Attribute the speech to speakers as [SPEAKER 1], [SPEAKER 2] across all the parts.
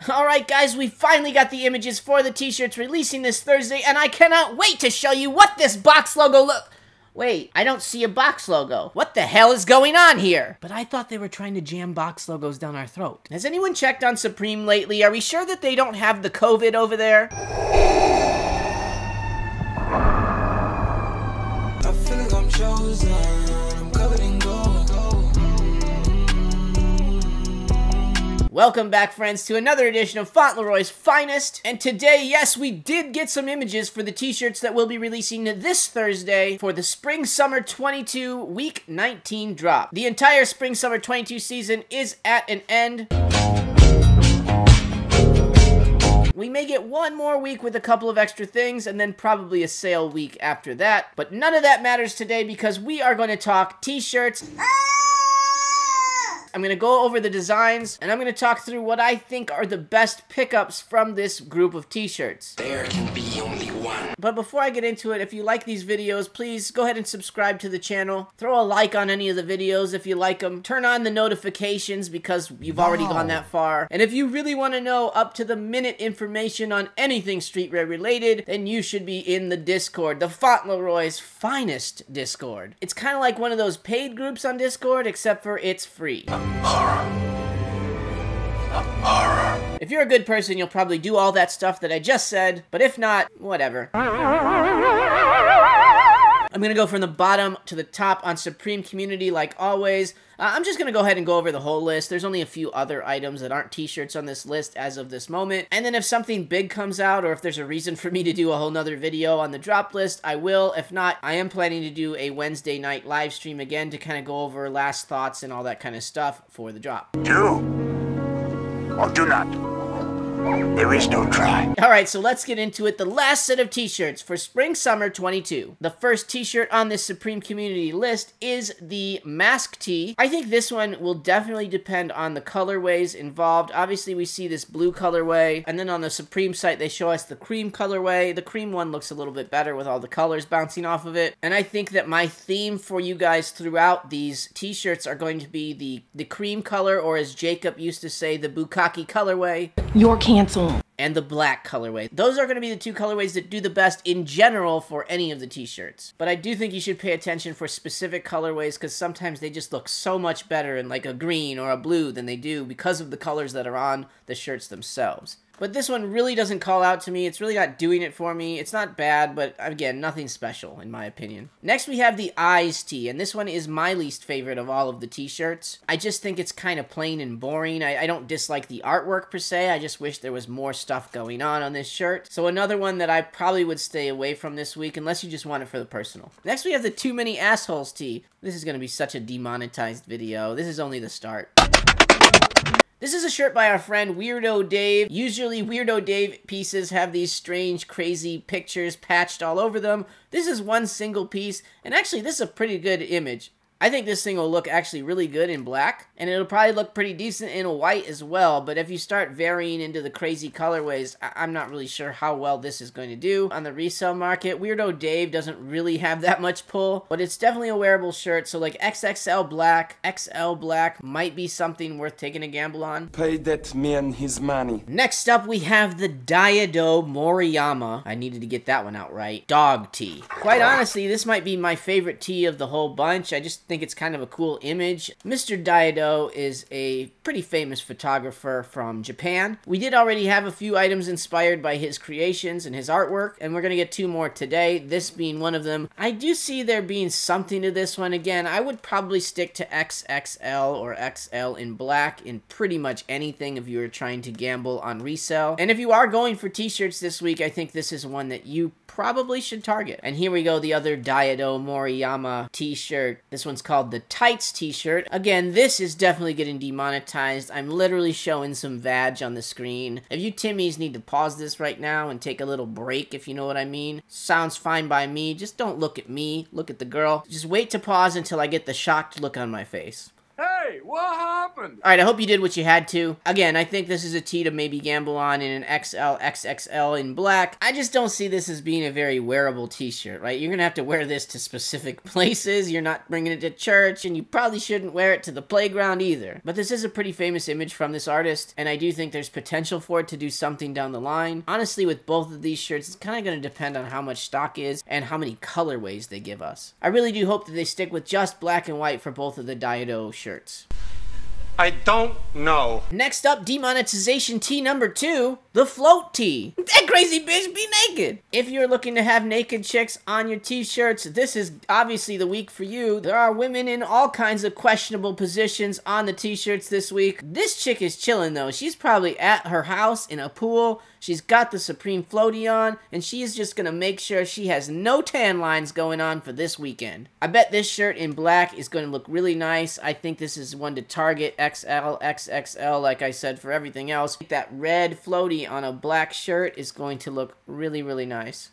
[SPEAKER 1] Alright guys, we finally got the images for the t-shirts releasing this Thursday, and I cannot wait to show you what this box logo Wait, I don't see a box logo. What the hell is going on here? But I thought they were trying to jam box logos down our throat. Has anyone checked on Supreme lately? Are we sure that they don't have the COVID over there? I feel like I'm chosen. I'm covered in gold. Welcome back, friends, to another edition of Fauntleroy's Finest. And today, yes, we did get some images for the t-shirts that we'll be releasing this Thursday for the Spring Summer 22 Week 19 drop. The entire Spring Summer 22 season is at an end. We may get one more week with a couple of extra things, and then probably a sale week after that. But none of that matters today because we are going to talk t-shirts. I'm going to go over the designs, and I'm going to talk through what I think are the best pickups from this group of t-shirts. There can be only one. But before I get into it, if you like these videos, please go ahead and subscribe to the channel. Throw a like on any of the videos if you like them. Turn on the notifications because you've already gone that far. And if you really want to know up-to-the-minute information on anything streetwear related, then you should be in the Discord, the Fauntleroy's Finest Discord. It's kind of like one of those paid groups on Discord, except for it's free. Horror. If you're a good person, you'll probably do all that stuff that I just said, but if not, whatever. I'm gonna go from the bottom to the top on Supreme Community like always. I'm just gonna go ahead and go over the whole list. There's only a few other items that aren't t-shirts on this list as of this moment. And then if something big comes out, or if there's a reason for me to do a whole nother video on the drop list, I will. If not, I am planning to do a Wednesday night live stream again to kind of go over last thoughts and all that kind of stuff for the drop.
[SPEAKER 2] Do or do not. There is no try.
[SPEAKER 1] Alright, so let's get into it. The last set of t-shirts for Spring Summer 22. The first t-shirt on this Supreme Community list is the mask tee. I think this one will definitely depend on the colorways involved. Obviously, we see this blue colorway, and then on the Supreme site, they show us the cream colorway. The cream one looks a little bit better with all the colors bouncing off of it. And I think that my theme for you guys throughout these t-shirts are going to be the cream color, or as Jacob used to say, the bukkake colorway.
[SPEAKER 3] You're canceled.
[SPEAKER 1] And the black colorway. Those are going to be the two colorways that do the best in general for any of the t-shirts. But I do think you should pay attention for specific colorways because sometimes they just look so much better in like a green or a blue than they do because of the colors that are on the shirts themselves. But this one really doesn't call out to me. It's really not doing it for me. It's not bad, but again, nothing special in my opinion. Next we have the Eyes tee, and this one is my least favorite of all of the t-shirts. I just think it's kind of plain and boring. I don't dislike the artwork per se. I just wish there was more stuff going on this shirt. So another one that I probably would stay away from this week unless you just want it for the personal. Next we have the Too Many Assholes tee. This is going to be such a demonetized video. This is only the start. This is a shirt by our friend Weirdo Dave. Usually Weirdo Dave pieces have these strange, crazy pictures patched all over them. This is one single piece, and actually this is a pretty good image. I think this thing will look actually really good in black, and it'll probably look pretty decent in white as well, but if you start varying into the crazy colorways, I'm not really sure how well this is going to do on the resale market. Weirdo Dave doesn't really have that much pull, but it's definitely a wearable shirt, so like XXL black, XL black might be something worth taking a gamble on.
[SPEAKER 4] Pay that man his money.
[SPEAKER 1] Next up, we have the Daido Moriyama. I needed to get that one out right. Dog tee. Quite honestly, this might be my favorite tee of the whole bunch. I just think it's kind of a cool image. Mr. Daido is a pretty famous photographer from Japan. We did already have a few items inspired by his creations and his artwork, and we're gonna get two more today, this being one of them. I do see there being something to this one. Again, I would probably stick to XXL or XL in black in pretty much anything if you were trying to gamble on resale. And if you are going for t-shirts this week, I think this is one that you probably should target. And here we go, the other Daido Moriyama t-shirt. This one's called the Tights t-shirt. Again, this is definitely getting demonetized. I'm literally showing some vag on the screen. If you Timmies need to pause this right now and take a little break, if you know what I mean, sounds fine by me. Just don't look at me, look at the girl. Just wait to pause until I get the shocked look on my face.
[SPEAKER 4] Hey, What happened?
[SPEAKER 1] Alright, I hope you did what you had to. Again, I think this is a tee to maybe gamble on in an XL, XXL in black. I just don't see this as being a very wearable t-shirt, right? You're gonna have to wear this to specific places. You're not bringing it to church, and you probably shouldn't wear it to the playground either. But this is a pretty famous image from this artist, and I do think there's potential for it to do something down the line. Honestly, with both of these shirts, it's kind of going to depend on how much stock is and how many colorways they give us. I really do hope that they stick with just black and white for both of the Daido shirts.
[SPEAKER 3] I don't know.
[SPEAKER 1] Next up, demonetization tee number 2, the float tee. That crazy bitch be naked. If you're looking to have naked chicks on your t-shirts, this is obviously the week for you. There are women in all kinds of questionable positions on the t-shirts this week. This chick is chilling though. She's probably at her house in a pool. She's got the Supreme floaty on, and she is just gonna make sure she has no tan lines going on for this weekend. I bet this shirt in black is gonna look really nice. I think this is one to target XL, XXL, like I said, for everything else. That red floaty on a black shirt is going to look really, really nice.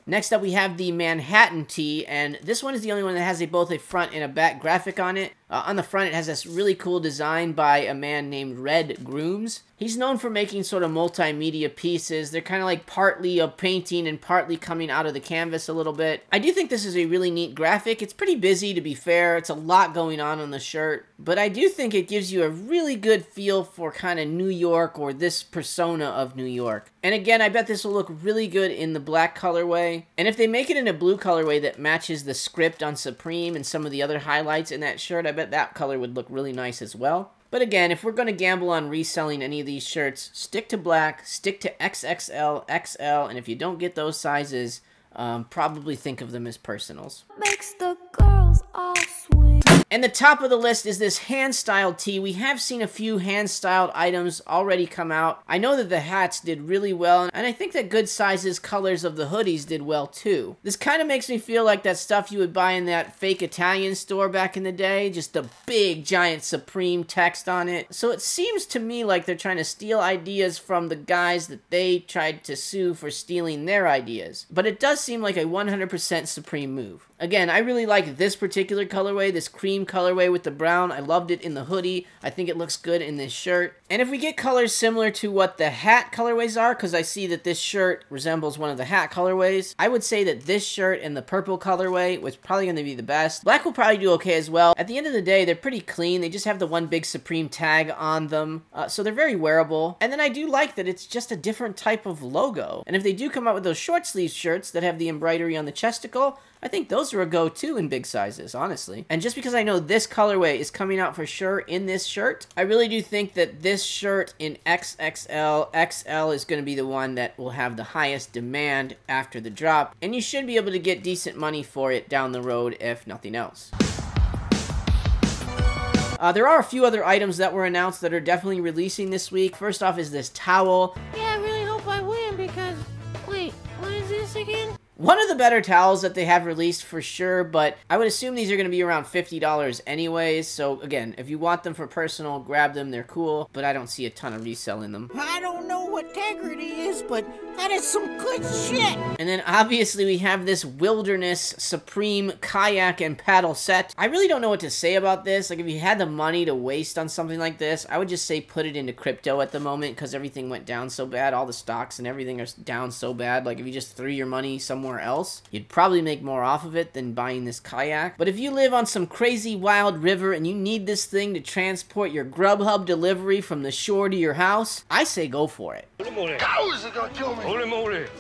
[SPEAKER 1] Next up, we have the Manhattan tee, and this one is the only one that has both a front and a back graphic on it. On the front, it has this really cool design by a man named Red Grooms. He's known for making sort of multimedia pieces. They're kind of like partly a painting and partly coming out of the canvas a little bit. I do think this is a really neat graphic. It's pretty busy, to be fair. It's a lot going on the shirt. But I do think it gives you a really good feel for kind of New York, or this persona of New York. And again, I bet this will look really good in the black colorway. And if they make it in a blue colorway that matches the script on Supreme and some of the other highlights in that shirt, I bet that color would look really nice as well. But again, if we're going to gamble on reselling any of these shirts, stick to black, stick to XXL, XL, and if you don't get those sizes, probably think of them as personals.
[SPEAKER 5] Makes the girls all sweet.
[SPEAKER 1] And the top of the list is this hand-styled tee. We have seen a few hand-styled items already come out. I know that the hats did really well, and I think that good sizes, colors of the hoodies did well too. This kind of makes me feel like that stuff you would buy in that fake Italian store back in the day, just the big giant Supreme text on it. So it seems to me like they're trying to steal ideas from the guys that they tried to sue for stealing their ideas. But it does seem like a 100% Supreme move. Again, I really like this particular colorway, this cream colorway with the brown. I loved it in the hoodie. I think it looks good in this shirt. And if we get colors similar to what the hat colorways are, because I see that this shirt resembles one of the hat colorways, I would say that this shirt and the purple colorway was probably going to be the best. Black will probably do okay as well. At the end of the day, they're pretty clean. They just have the one big Supreme tag on them. So they're very wearable. And then I do like that it's just a different type of logo. And if they do come out with those short sleeve shirts that have the embroidery on the chesticle, I think those are a go-to in big sizes, honestly. And just because I know this colorway is coming out for sure in this shirt, I really do think that this shirt in XXL, XL is going to be the one that will have the highest demand after the drop. And you should be able to get decent money for it down the road, if nothing else. There are a few other items that were announced that are definitely releasing this week. First off is this towel.
[SPEAKER 5] Yeah, I really hope I win because... Wait, what is this again?
[SPEAKER 1] One of the better towels that they have released for sure, but I would assume these are going to be around $50 anyways. So again, if you want them for personal, grab them. They're cool, but I don't see a ton of reselling them.
[SPEAKER 6] I don't know what integrity is, but that is some good shit.
[SPEAKER 1] And then obviously we have this Wilderness Supreme Kayak and Paddle set. I really don't know what to say about this. Like, if you had the money to waste on something like this, I would just say put it into crypto at the moment, because everything went down so bad. All the stocks and everything are down so bad. Like, if you just threw your money somewhere else, you'd probably make more off of it than buying this kayak. But if you live on some crazy wild river and you need this thing to transport your Grubhub delivery from the shore to your house, I say go for it.
[SPEAKER 2] Cows are gonna kill me.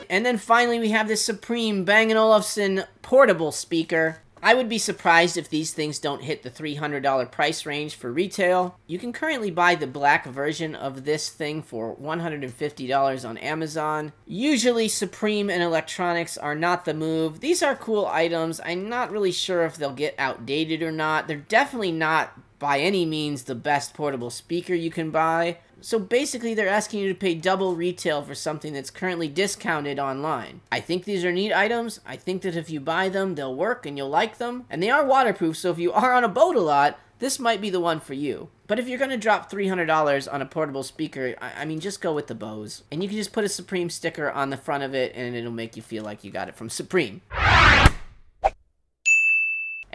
[SPEAKER 1] And then finally we have this Supreme Bang & Olufsen portable speaker. I would be surprised if these things don't hit the $300 price range for retail. You can currently buy the black version of this thing for $150 on Amazon. Usually Supreme and electronics are not the move. These are cool items. I'm not really sure if they'll get outdated or not. They're definitely not by any means the best portable speaker you can buy. So basically they're asking you to pay double retail for something that's currently discounted online. I think these are neat items. I think that if you buy them, they'll work and you'll like them. And they are waterproof, so if you are on a boat a lot, this might be the one for you. But if you're going to drop $300 on a portable speaker, I mean, just go with the Bose. And you can just put a Supreme sticker on the front of it and it'll make you feel like you got it from Supreme.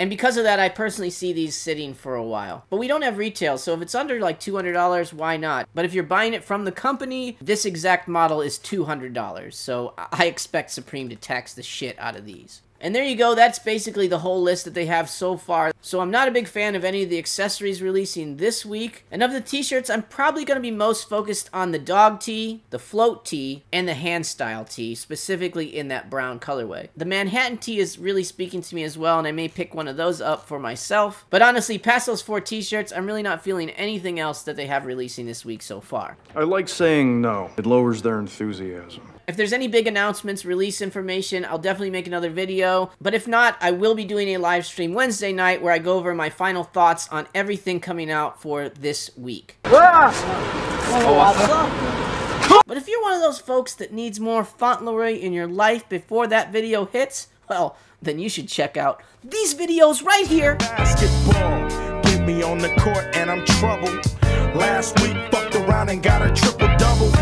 [SPEAKER 1] And because of that, I personally see these sitting for a while. But we don't have retail, so if it's under like $200, why not? But if you're buying it from the company, this exact model is $200. So I expect Supreme to tax the shit out of these. And there you go, that's basically the whole list that they have so far. So I'm not a big fan of any of the accessories releasing this week. And of the t-shirts, I'm probably going to be most focused on the dog tee, the float tee, and the hand style tee, specifically in that brown colorway. The Manhattan tee is really speaking to me as well, and I may pick one of those up for myself. But honestly, past those 4 t-shirts, I'm really not feeling anything else that they have releasing this week so far.
[SPEAKER 7] I like saying no. It lowers their enthusiasm.
[SPEAKER 1] If there's any big announcements, release information, I'll definitely make another video. But if not, I will be doing a live stream Wednesday night where I go over my final thoughts on everything coming out for this week. But if you're one of those folks that needs more Fauntleroy in your life before that video hits, well, then you should check out these videos right here.
[SPEAKER 8] Basketball, get me on the court and I'm troubled. Last week, fucked around and got a triple-double.